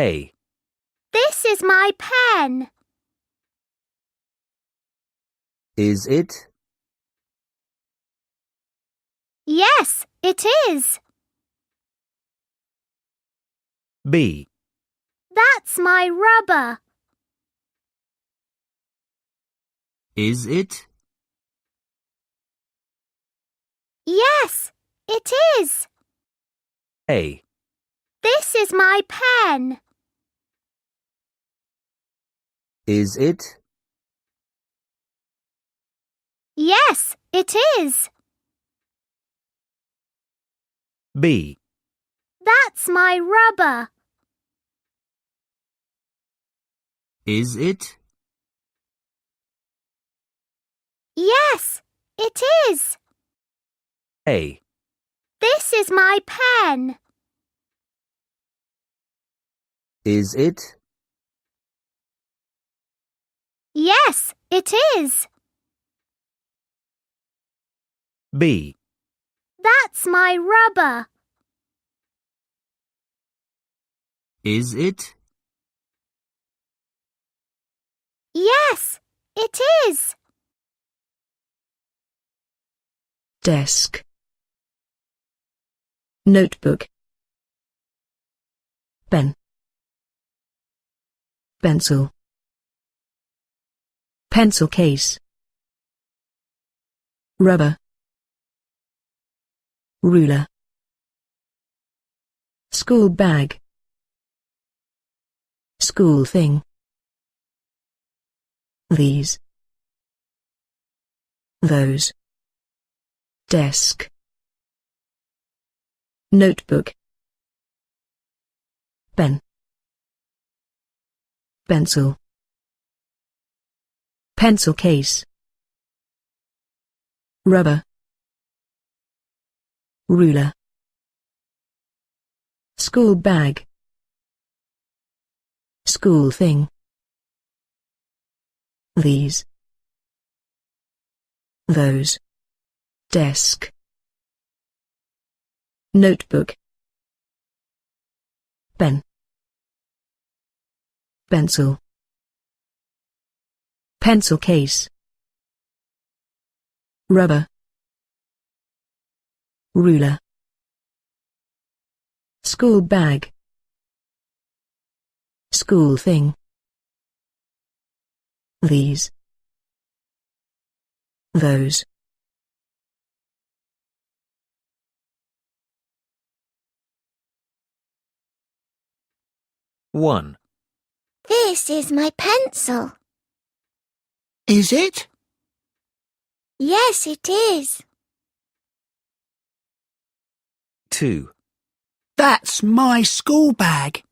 A. This is my pen. Is it? Yes, it is. B. That's my rubber. Is it? Yes, it is. A. This is my pen. Is it? Yes, it is. B. That's my rubber. Is it? Yes, it is. A. This is my pen. Is it? Yes, it is. B. That's my rubber. Is it? Yes, it is. Desk. Notebook. Pen. Pencil. Pencil case. Rubber. Ruler. School bag. School thing. These. Those. Desk. Notebook. Pen. Pencil. Pencil case. Rubber. Ruler. School bag. School thing. These. Those. Desk. Notebook. Pen. Pencil. Pencil case. Rubber. Ruler. School bag. School thing. These. Those. One. This is my pencil. Is it? Yes, it is. 2. That's my school bag.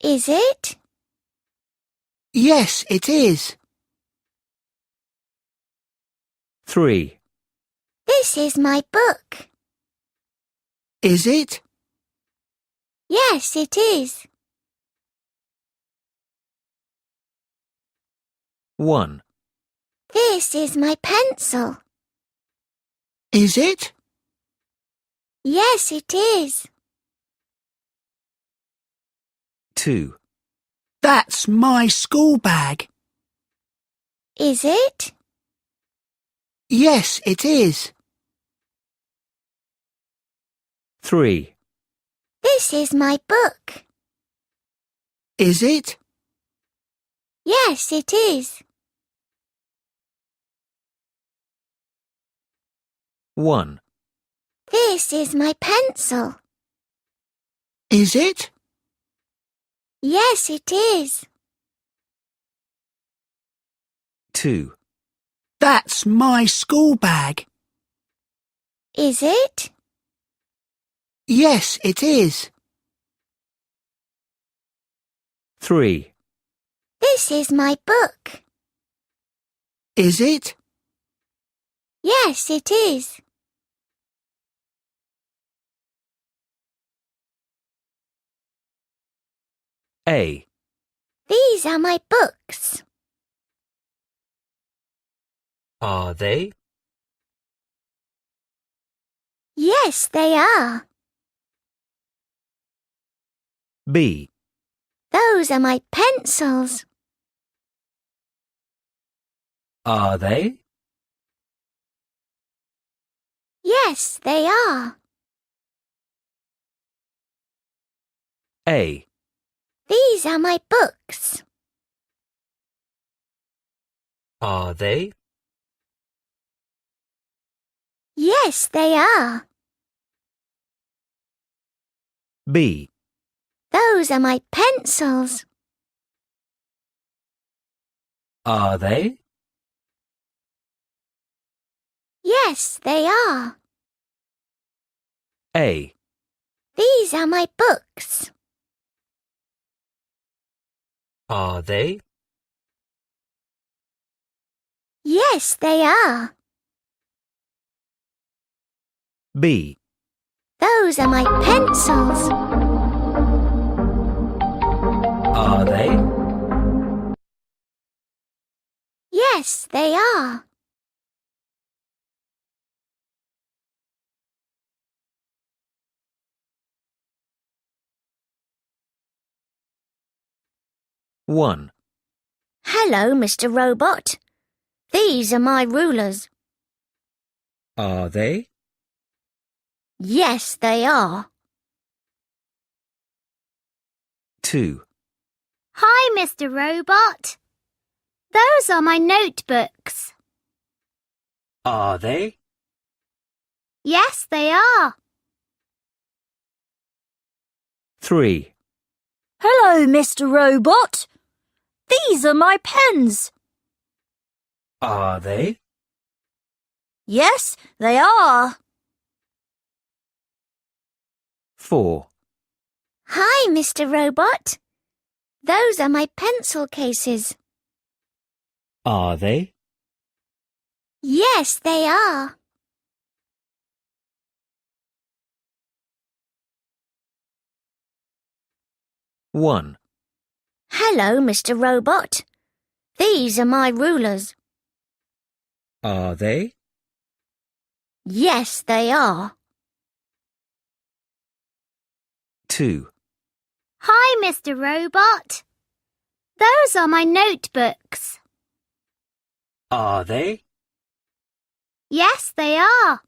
Is it? Yes, it is. 3. This is my book. Is it? Yes, it is. 1. This is my pencil. Is it? Yes, it is. 2. That's my school bag. Is it? Yes, it is. 3. This is my book. Is it? Yes, it is. 1. This is my pencil. Is it? Yes, it is. 2. That's my school bag. Is it? Yes, it is. 3. This is my book. Is it? Yes, it is. A. These are my books. Are they? Yes, they are. B. Those are my pencils. Are they? Yes, they are. A. These are my books. Are they? Yes, they are. B. Those are my pencils. Are they? Yes, they are. A. These are my books. Are they? Yes, they are. B. Those are my pencils. Are they? Yes, they are. One. Hello, Mr. Robot. These are my rulers. Are they? Yes, they are. 2. Hi, Mr. Robot. Those are my notebooks. Are they? Yes, they are. 3. Hello, Mr. Robot. These are my pens. Are they? Yes, they are. 4. Hi, Mr. Robot. Those are my pencil cases. Are they? Yes, they are. 1. Hello, Mr. Robot. These are my rulers. Are they? Yes, they are. 2. Hi, Mr. Robot. Those are my notebooks. Are they? Yes, they are.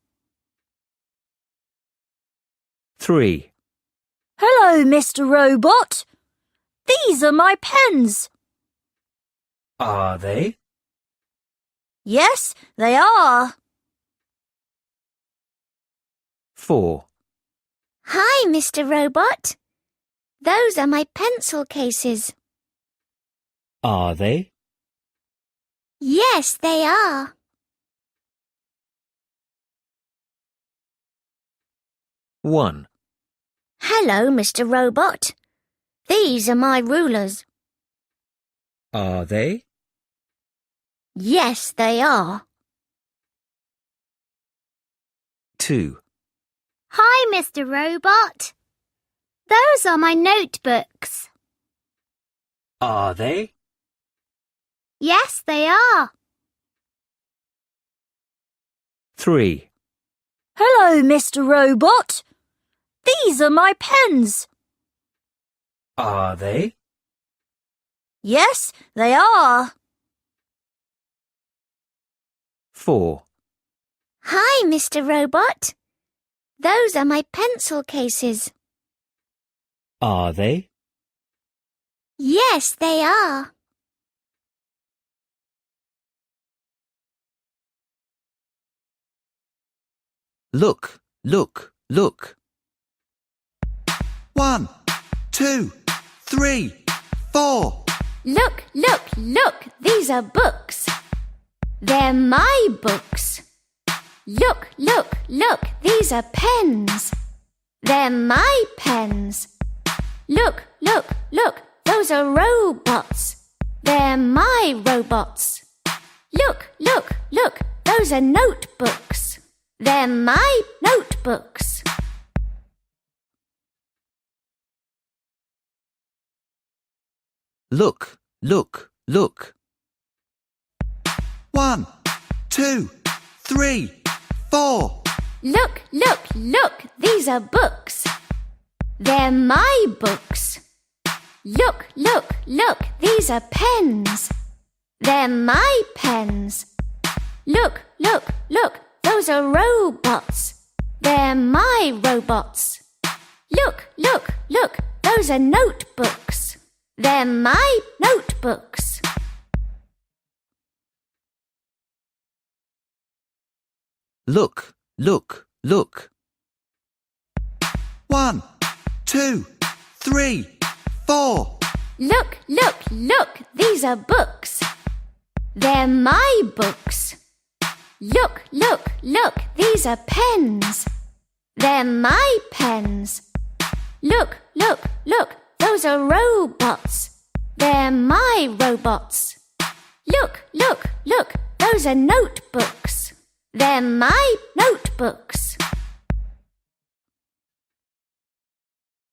3. Hello, Mr. Robot. These are my pens. Are they? Yes, they are. 4. Hi, Mr. Robot. Those are my pencil cases. Are they? Yes, they are. 1. Hello, Mr. Robot. These are my rulers. Are they? Yes, they are. 2. Hi, Mr. Robot. Those are my notebooks. Are they? Yes, they are. 3. Hello, Mr. Robot. These are my pens. Are they? Yes, they are. 4. Hi, Mr. Robot. Those are my pencil cases. Are they? Yes, they are. Look, look, look. 1, 2, 3, 4. Look, look, look. These are books. They're my books. Look, look, look. These are pens. They're my pens. Look, look, look. Those are robots. They're my robots. Look, look, look. Those are notebooks. They're my notebooks. Look, look, look. 1, 2, 3, 4. Look, look, look. These are books. They're my books. Look, look, look, these are pens. They're my pens. Look, look, look, those are robots. They're my robots. Look, look, look, those are notebooks. They're my notebooks. Look, look, look. 1, 2, 3, 4. Look, look, look, these are books. They're my books. Look, look, look, these are pens. They're my pens. Look, look, look, those are robots. They're my robots. Look, look, look, those are notebooks. They're my notebooks.